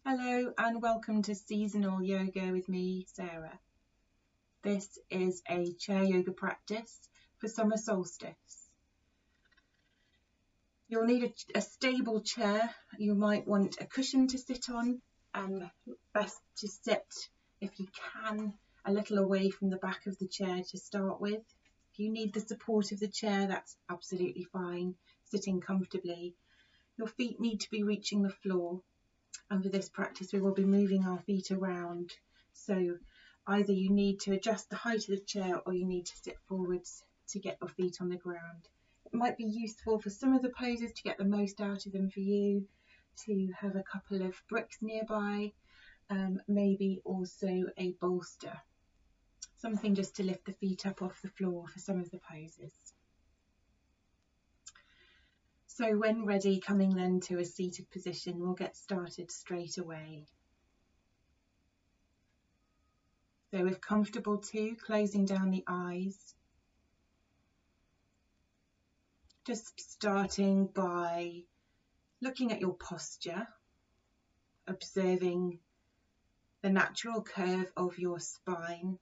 Hello and welcome to Seasonal Yoga with me, Sarah. This is a chair yoga practice for summer solstice. You'll need a stable chair. You might want a cushion to sit on, and best to sit, if you can, a little away from the back of the chair to start with. If you need the support of the chair, that's absolutely fine, sitting comfortably. Your feet need to be reaching the floor. And for this practice, we will be moving our feet around. So either you need to adjust the height of the chair or you need to sit forwards to get your feet on the ground. It might be useful for some of the poses to get the most out of them for you, to have a couple of bricks nearby, maybe also a bolster. Something just to lift the feet up off the floor for some of the poses. So when ready, coming then to a seated position, we'll get started straight away. So if comfortable too, closing down the eyes. Just starting by looking at your posture, observing the natural curve of your spine,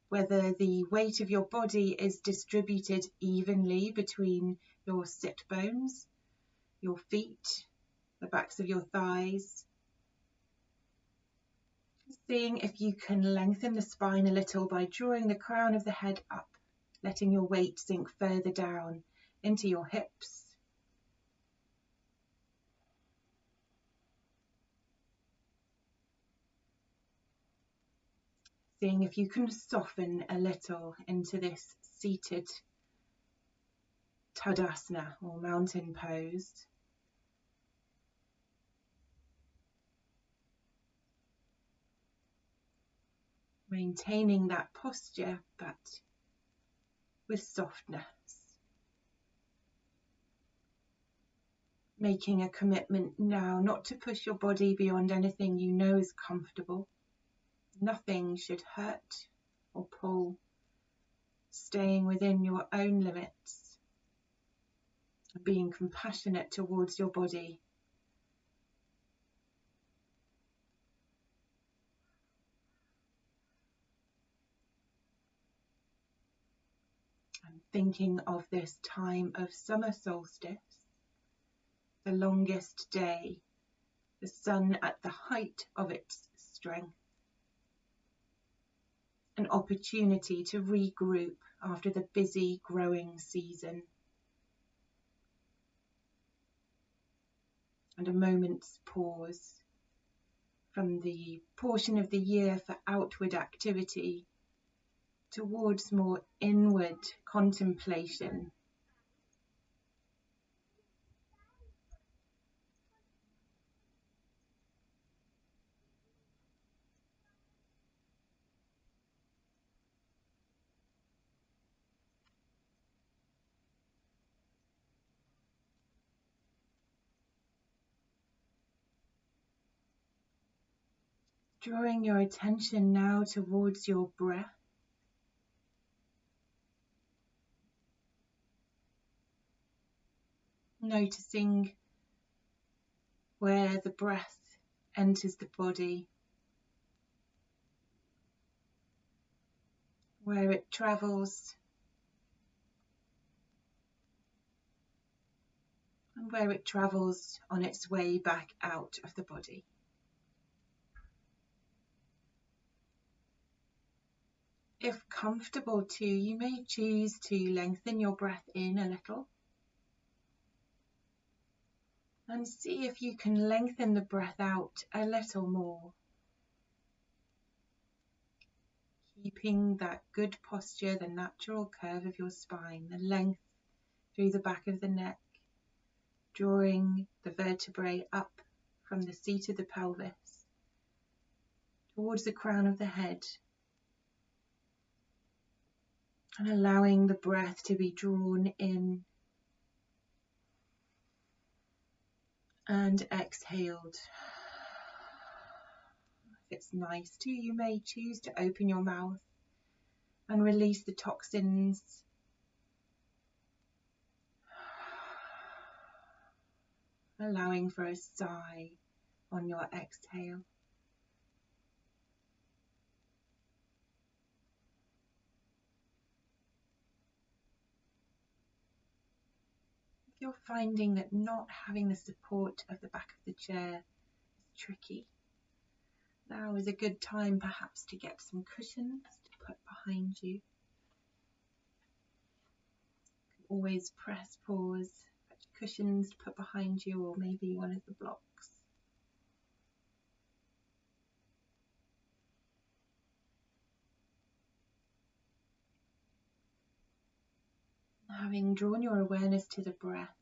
whether the weight of your body is distributed evenly between your sit bones, your feet, the backs of your thighs. Seeing if you can lengthen the spine a little by drawing the crown of the head up, letting your weight sink further down into your hips. Seeing if you can soften a little into this seated Tadasana or mountain pose. Maintaining that posture, but with softness. Making a commitment now not to push your body beyond anything you know is comfortable. Nothing should hurt or pull. Staying within your own limits. Being compassionate towards your body. And thinking of this time of summer solstice, the longest day, the sun at the height of its strength. An opportunity to regroup after the busy growing season. And a moment's pause from the portion of the year for outward activity towards more inward contemplation. Drawing your attention now towards your breath. Noticing where the breath enters the body, where it travels, and where it travels on its way back out of the body. If comfortable too, you may choose to lengthen your breath in a little. And see if you can lengthen the breath out a little more. Keeping that good posture, the natural curve of your spine, the length through the back of the neck, drawing the vertebrae up from the seat of the pelvis towards the crown of the head. And allowing the breath to be drawn in and exhaled. If it's nice too, you may choose to open your mouth and release the toxins. Allowing for a sigh on your exhale. If you're finding that not having the support of the back of the chair is tricky, now is a good time perhaps to get some cushions to put behind you. Always press pause, cushions to put behind you, or maybe one of the blocks. Having drawn your awareness to the breath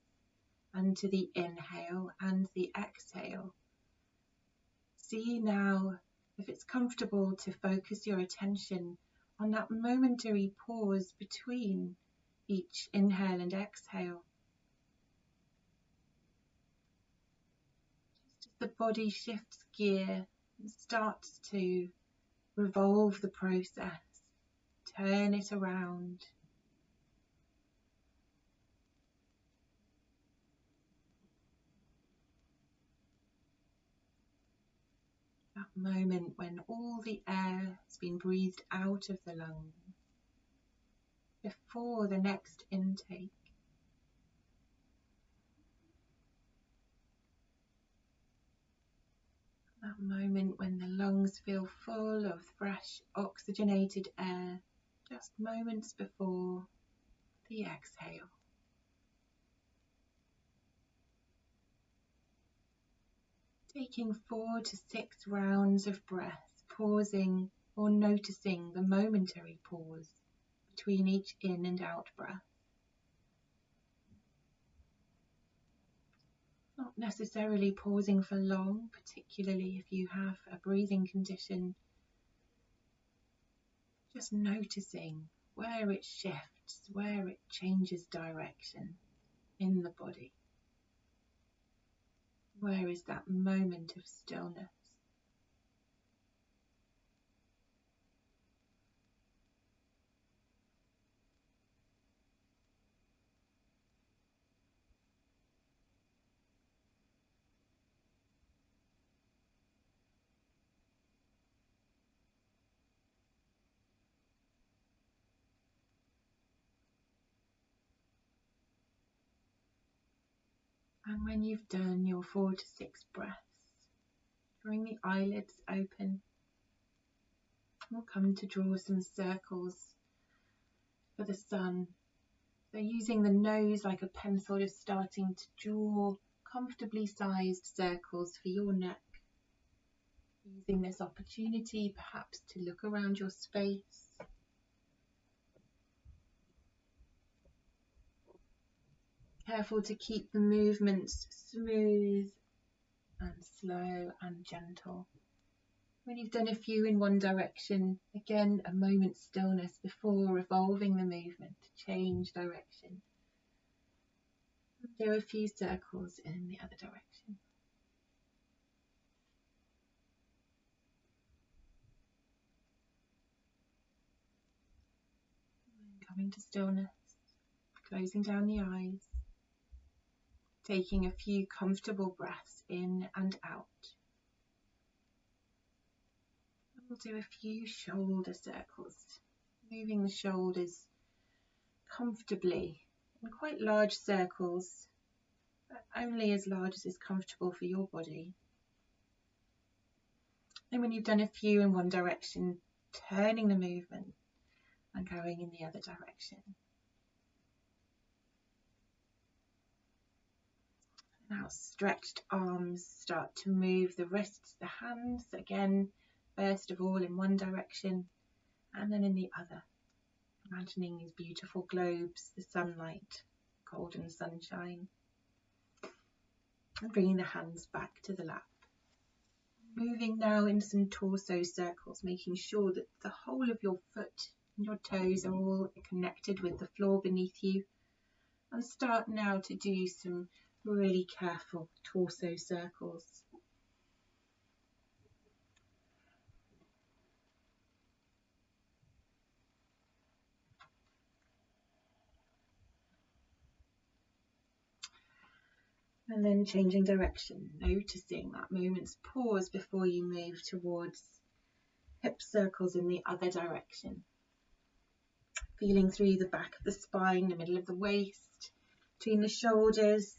and to the inhale and the exhale, see now if it's comfortable to focus your attention on that momentary pause between each inhale and exhale. Just as the body shifts gear and starts to revolve the process, turn it around. That moment when all the air has been breathed out of the lungs before the next intake. That moment when the lungs feel full of fresh oxygenated air just moments before the exhale. Taking 4 to 6 rounds of breath, pausing or noticing the momentary pause between each in and out breath. Not necessarily pausing for long, particularly if you have a breathing condition. Just noticing where it shifts, where it changes direction in the body. Where is that moment of stillness? And when you've done your 4 to 6 breaths, drawing the eyelids open, we'll come to draw some circles for the sun. So using the nose like a pencil, just starting to draw comfortably sized circles for your neck. Using this opportunity perhaps to look around your space. Careful to keep the movements smooth and slow and gentle. When you've done a few in one direction, again a moment's stillness before revolving the movement to change direction. Do a few circles in the other direction. And coming to stillness, closing down the eyes, taking a few comfortable breaths in and out. We'll do a few shoulder circles, moving the shoulders comfortably in quite large circles, but only as large as is comfortable for your body. And when you've done a few in one direction, turning the movement and going in the other direction. Now stretched arms start to move the wrists, the hands, again, first of all in one direction and then in the other. Imagining these beautiful globes, the sunlight, golden sunshine. And bringing the hands back to the lap. Moving now in some torso circles, making sure that the whole of your foot and your toes are all connected with the floor beneath you. And start now to do some really careful torso circles. And then changing direction, noticing that moment's pause before you move towards hip circles in the other direction. Feeling through the back of the spine, the middle of the waist, between the shoulders.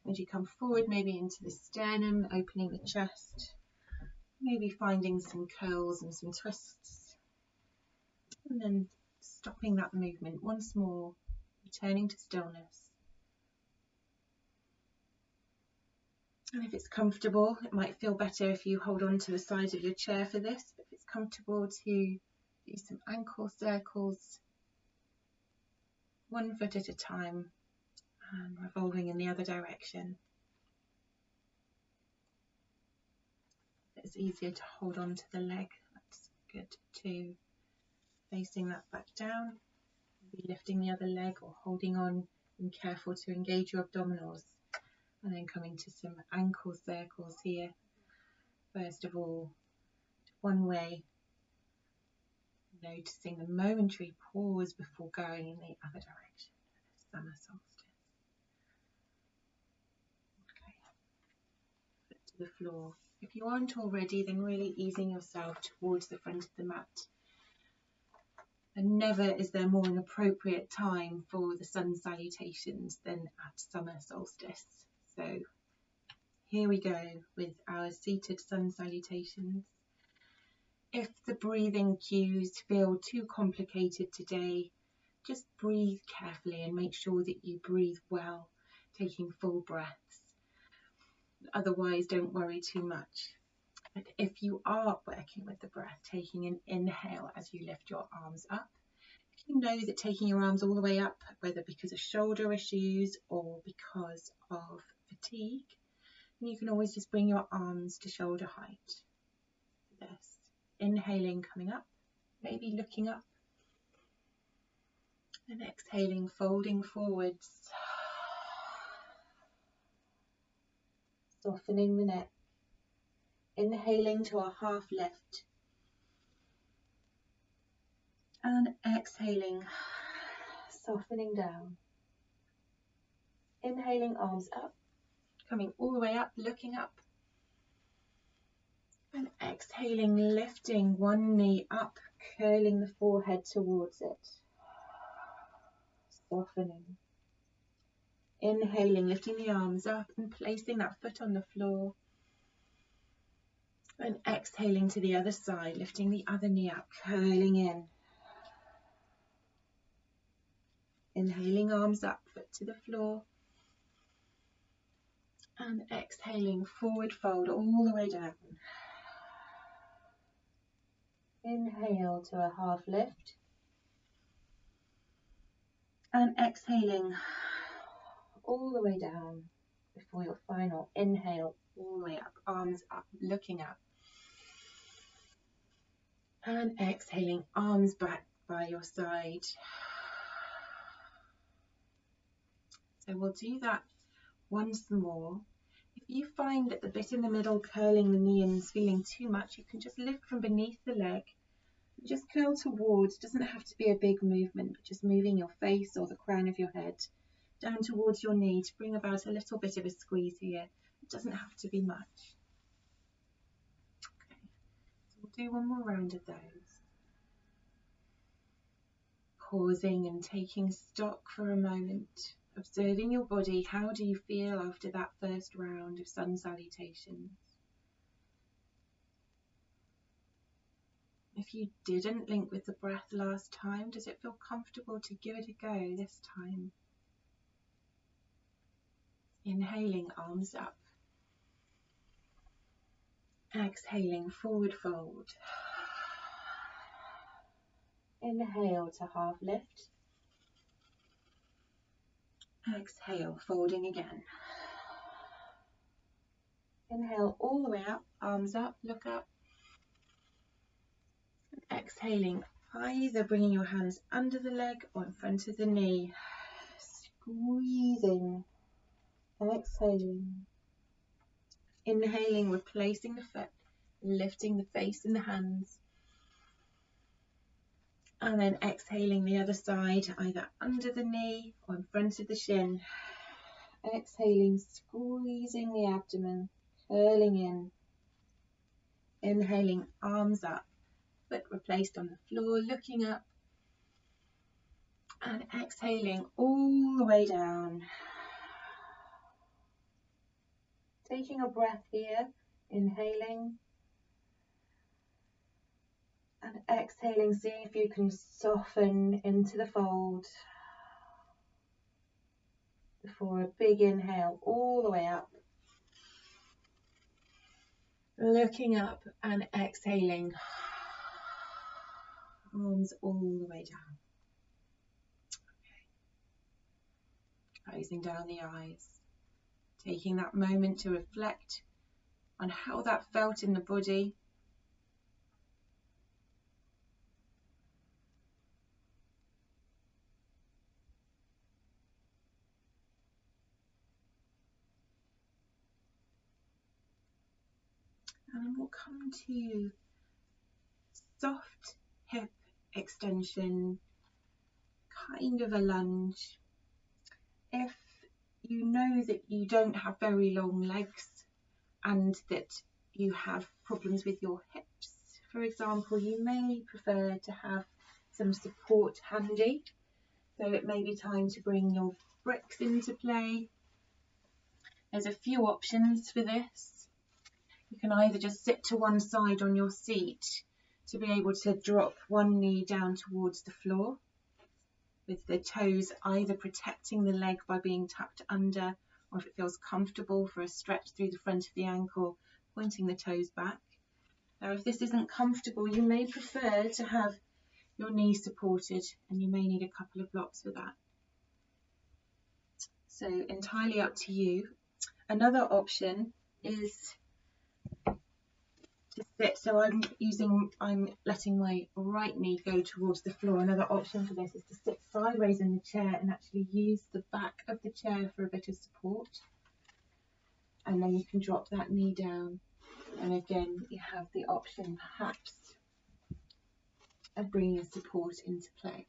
As you come forward, maybe into the sternum, opening the chest, maybe finding some curls and some twists. And then stopping that movement once more, returning to stillness. And if it's comfortable, it might feel better if you hold on to the sides of your chair for this. But if it's comfortable to do some ankle circles, one foot at a time, and revolving in the other direction. It's easier to hold on to the leg. That's good too. Facing that back down, maybe lifting the other leg or holding on, and careful to engage your abdominals. And then coming to some ankle circles here. First of all, one way, noticing the momentary pause before going in the other direction. Summer solstice. Okay, foot to the floor. If you aren't already, then really easing yourself towards the front of the mat. And never is there more an appropriate time for the sun salutations than at summer solstice. So here we go with our seated sun salutations. If the breathing cues feel too complicated today, just breathe carefully and make sure that you breathe well, taking full breaths. Otherwise, don't worry too much. But if you are working with the breath, taking an inhale as you lift your arms up, if you know that taking your arms all the way up, whether because of shoulder issues or because of fatigue, you can always just bring your arms to shoulder height. This. Inhaling, coming up, maybe looking up, and exhaling, folding forwards, softening the neck, inhaling to a half lift, and exhaling, softening down, inhaling, arms up, coming all the way up, looking up, and exhaling, lifting one knee up, curling the forehead towards it, softening. Inhaling, lifting the arms up and placing that foot on the floor. And exhaling to the other side, lifting the other knee up, curling in. Inhaling, arms up, foot to the floor. And exhaling, forward fold all the way down. Inhale to a half lift. And exhaling all the way down before your final inhale, all the way up, arms up, looking up. And exhaling, arms back by your side. So we'll do that once more. If you find that the bit in the middle, curling the knee and is feeling too much, you can just lift from beneath the leg. Just curl towards, doesn't have to be a big movement, but just moving your face or the crown of your head down towards your knee to bring about a little bit of a squeeze here. It doesn't have to be much. Okay, so we'll do one more round of those. Pausing and taking stock for a moment, observing your body. How do you feel after that first round of sun salutations? If you didn't link with the breath last time, does it feel comfortable to give it a go this time? Inhaling, arms up. Exhaling, forward fold. Inhale to half lift. Exhale, folding again. Inhale all the way up, arms up, look up. Exhaling, either bringing your hands under the leg or in front of the knee. Squeezing. Exhaling. Inhaling, replacing the foot, lifting the face and the hands. And then exhaling the other side, either under the knee or in front of the shin. Exhaling, squeezing the abdomen, curling in. Inhaling, arms up, foot replaced on the floor, looking up. And exhaling all the way down. Taking a breath here, inhaling. And exhaling, see if you can soften into the fold. Before a big inhale, all the way up. Looking up and exhaling. Arms all the way down. Okay. Closing down the eyes. Taking that moment to reflect on how that felt in the body. And we'll come to soft hip extension, kind of a lunge. If you know that you don't have very long legs and that you have problems with your hips, for example, you may prefer to have some support handy. So it may be time to bring your bricks into play. There's a few options for this. You can either just sit to one side on your seat to be able to drop one knee down towards the floor, with the toes either protecting the leg by being tucked under, or if it feels comfortable, for a stretch through the front of the ankle, pointing the toes back. Now, if this isn't comfortable, you may prefer to have your knees supported, and you may need a couple of blocks for that. So entirely up to you. Another option is to sit, so I'm letting my right knee go towards the floor. Another option for this is to sit sideways in the chair and actually use the back of the chair for a bit of support. And then you can drop that knee down. And again, you have the option perhaps of bringing support into play.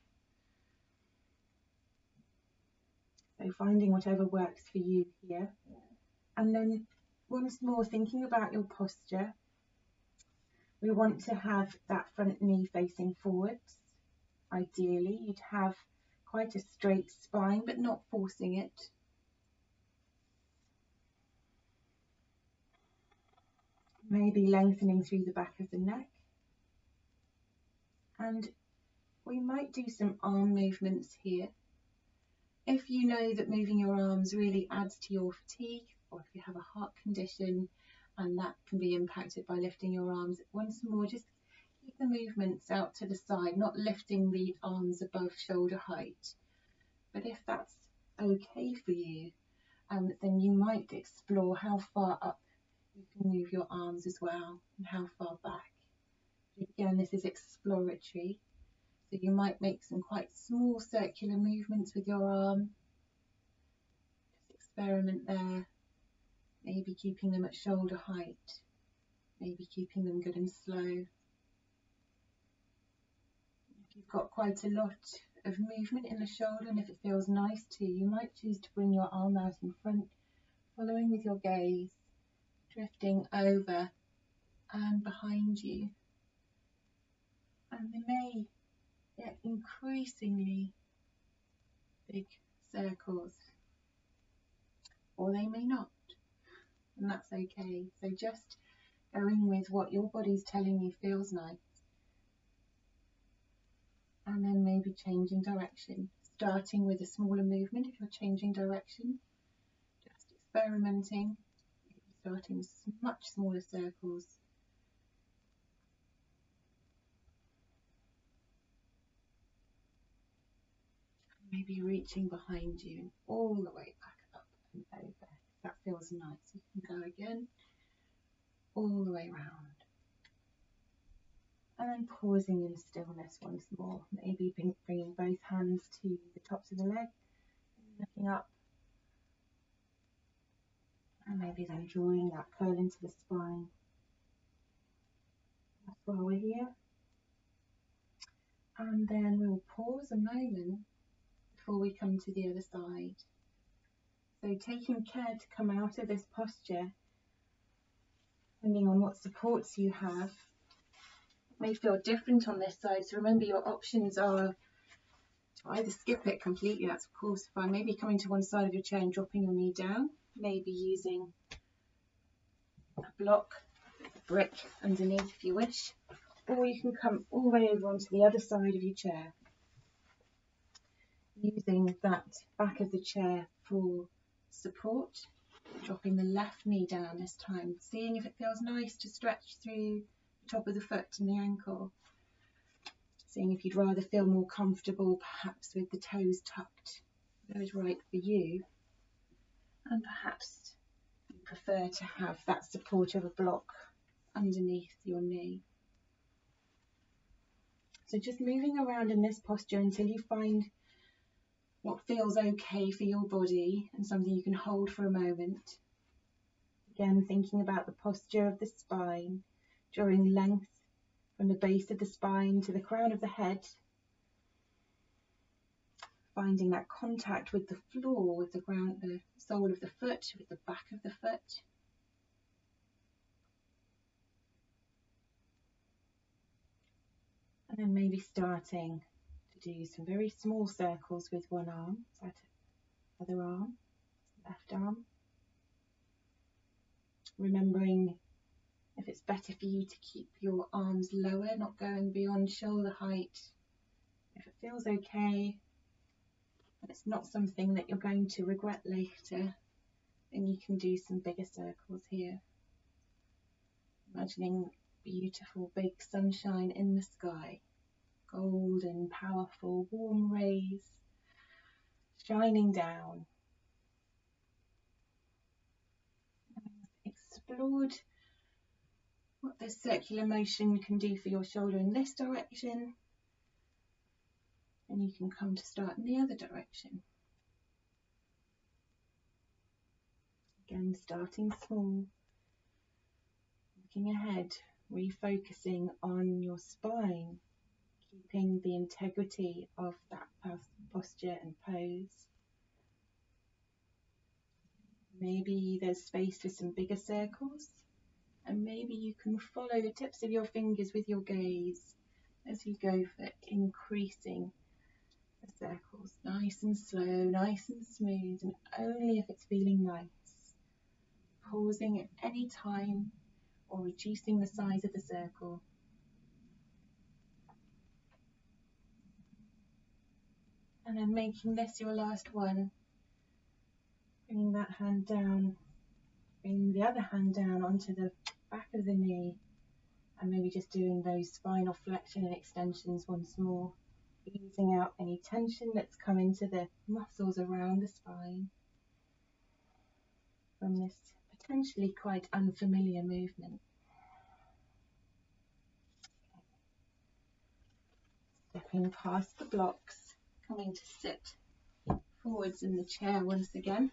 So finding whatever works for you here. And then once more, thinking about your posture. We want to have that front knee facing forwards. Ideally, you'd have quite a straight spine, but not forcing it. Maybe lengthening through the back of the neck. And we might do some arm movements here. If you know that moving your arms really adds to your fatigue, or if you have a heart condition and that can be impacted by lifting your arms, once more, just keep the movements out to the side, not lifting the arms above shoulder height. But if that's okay for you, then you might explore how far up you can move your arms as well, and how far back. Again, this is exploratory, so you might make some quite small circular movements with your arm. Just experiment there, maybe keeping them at shoulder height, maybe keeping them good and slow. If you've got quite a lot of movement in the shoulder, and if it feels nice to you, might choose to bring your arm out in front, following with your gaze, drifting over and behind you. And they may get increasingly big circles, or they may not, and that's okay. So just going with what your body's telling you feels nice, and then maybe changing direction, starting with a smaller movement if you're changing direction, just experimenting, starting with much smaller circles. Maybe reaching behind you and all the way back up and over. That feels nice. You can go again, all the way round. And then pausing in stillness once more. Maybe bringing both hands to the tops of the leg, looking up. And maybe then drawing that curl into the spine. That's while we're here. And then we'll pause a moment before we come to the other side. So taking care to come out of this posture, depending on what supports you have, it may feel different on this side. So remember, your options are to either skip it completely, that's of course fine, maybe coming to one side of your chair and dropping your knee down, maybe using a block, a brick underneath if you wish, or you can come all the way over onto the other side of your chair, using that back of the chair for support, dropping the left knee down this time, seeing if it feels nice to stretch through the top of the foot and the ankle, seeing if you'd rather feel more comfortable perhaps with the toes tucked, that is right for you, and perhaps you prefer to have that support of a block underneath your knee. So just moving around in this posture until you find what feels okay for your body and something you can hold for a moment. Again, thinking about the posture of the spine, drawing length from the base of the spine to the crown of the head, finding that contact with the floor, with the ground, the sole of the foot, with the back of the foot. And then maybe starting to do some very small circles with one arm, so other arm, left arm. Remembering if it's better for you to keep your arms lower, not going beyond shoulder height. If it feels okay, and it's not something that you're going to regret later, then you can do some bigger circles here. Imagining beautiful big sunshine in the sky, golden, powerful, warm rays shining down. Explored what this circular motion can do for your shoulder in this direction, and you can come to start in the other direction. Again, starting small, looking ahead, refocusing on your spine, keeping the integrity of that posture and pose. Maybe there's space for some bigger circles, and maybe you can follow the tips of your fingers with your gaze as you go for increasing the circles, nice and slow, nice and smooth, and only if it's feeling nice. Pausing at any time or reducing the size of the circle. And then making this your last one, bringing that hand down, bringing the other hand down onto the back of the knee, and maybe just doing those spinal flexion and extensions once more, easing out any tension that's come into the muscles around the spine from this potentially quite unfamiliar movement. Stepping past the blocks, coming to sit forwards in the chair once again.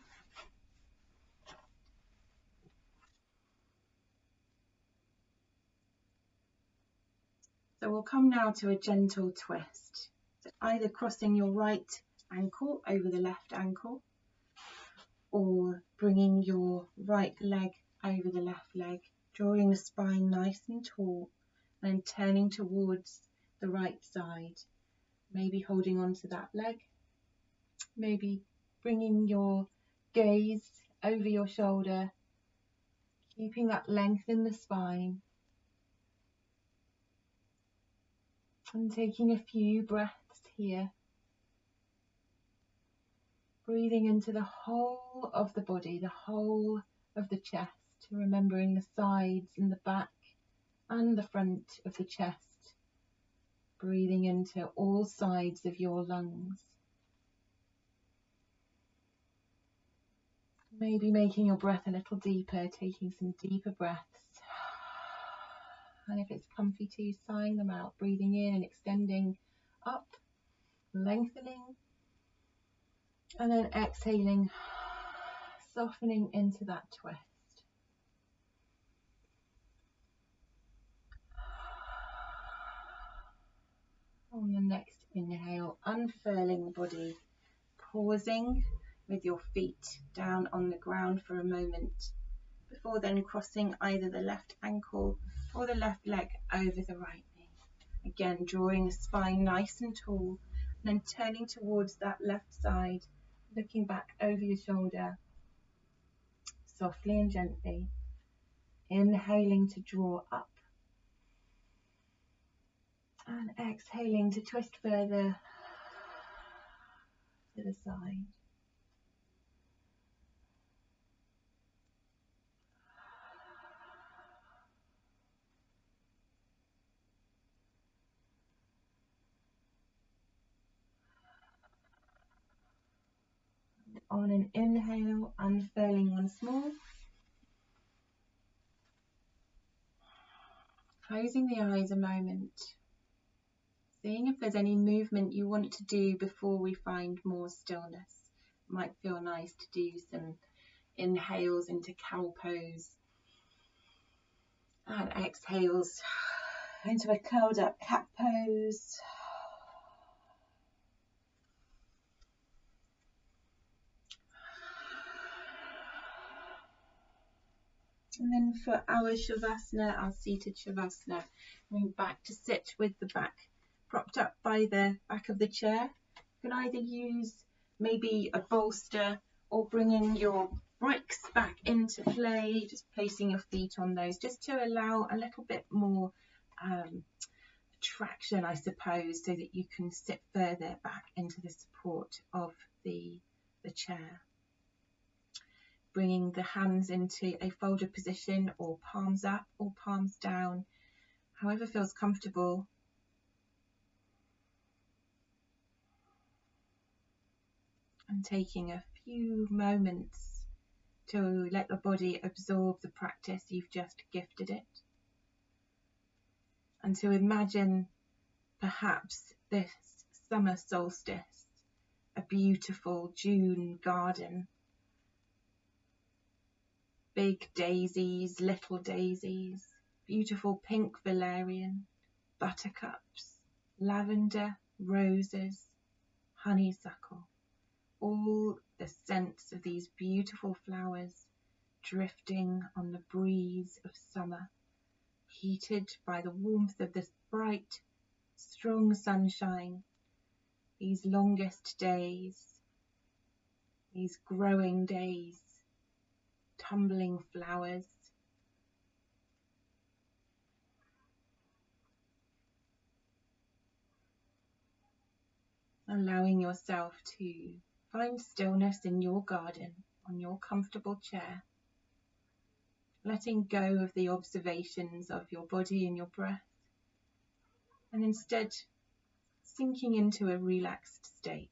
So we'll come now to a gentle twist. So either crossing your right ankle over the left ankle, or bringing your right leg over the left leg, drawing the spine nice and tall, and then turning towards the right side, maybe holding on to that leg, maybe bringing your gaze over your shoulder, keeping that length in the spine, and taking a few breaths here, breathing into the whole of the body, the whole of the chest, remembering the sides and the back and the front of the chest, breathing into all sides of your lungs. Maybe making your breath a little deeper, taking some deeper breaths. And if it's comfy to, sighing them out, breathing in and extending up, lengthening, and then exhaling, softening into that twist. On the next inhale, unfurling the body, pausing with your feet down on the ground for a moment, before then crossing either the left ankle or the left leg over the right knee. Again, drawing the spine nice and tall, and then turning towards that left side, looking back over your shoulder, softly and gently, inhaling to draw up, and exhaling to twist further to the side. On an inhale, unfurling once more. Closing the eyes a moment. Seeing if there's any movement you want to do before we find more stillness. It might feel nice to do some inhales into cow pose and exhales into a curled up cat pose. And then for our Shavasana, our seated Shavasana, going back to sit with the back propped up by the back of the chair. You can either use maybe a bolster or bringing your bricks back into play, just placing your feet on those, just to allow a little bit more traction, I suppose, so that you can sit further back into the support of the chair. Bringing the hands into a folded position, or palms up or palms down, however feels comfortable. And taking a few moments to let the body absorb the practice you've just gifted it. And to imagine perhaps this summer solstice, a beautiful June garden. Big daisies, little daisies, beautiful pink valerian, buttercups, lavender, roses, honeysuckle. All the scents of these beautiful flowers drifting on the breeze of summer, heated by the warmth of this bright, strong sunshine, these longest days, these growing days, tumbling flowers. Allowing yourself to find stillness in your garden, on your comfortable chair, letting go of the observations of your body and your breath, and instead sinking into a relaxed state.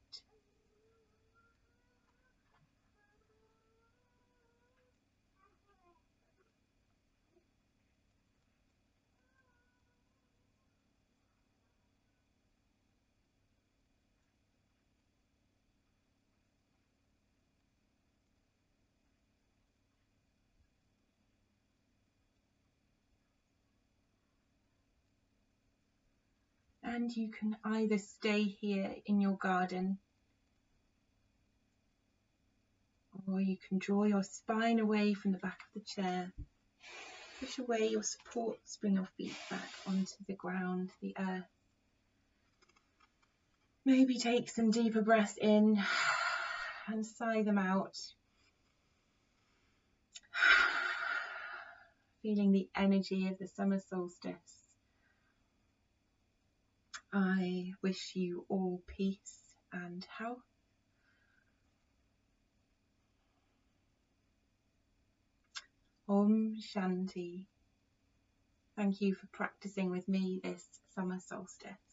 And you can either stay here in your garden, or you can draw your spine away from the back of the chair, push away your supports, bring your feet back onto the ground, the earth. Maybe take some deeper breaths in and sigh them out. Feeling the energy of the summer solstice. I wish you all peace and health. Om Shanti. Thank you for practicing with me this summer solstice.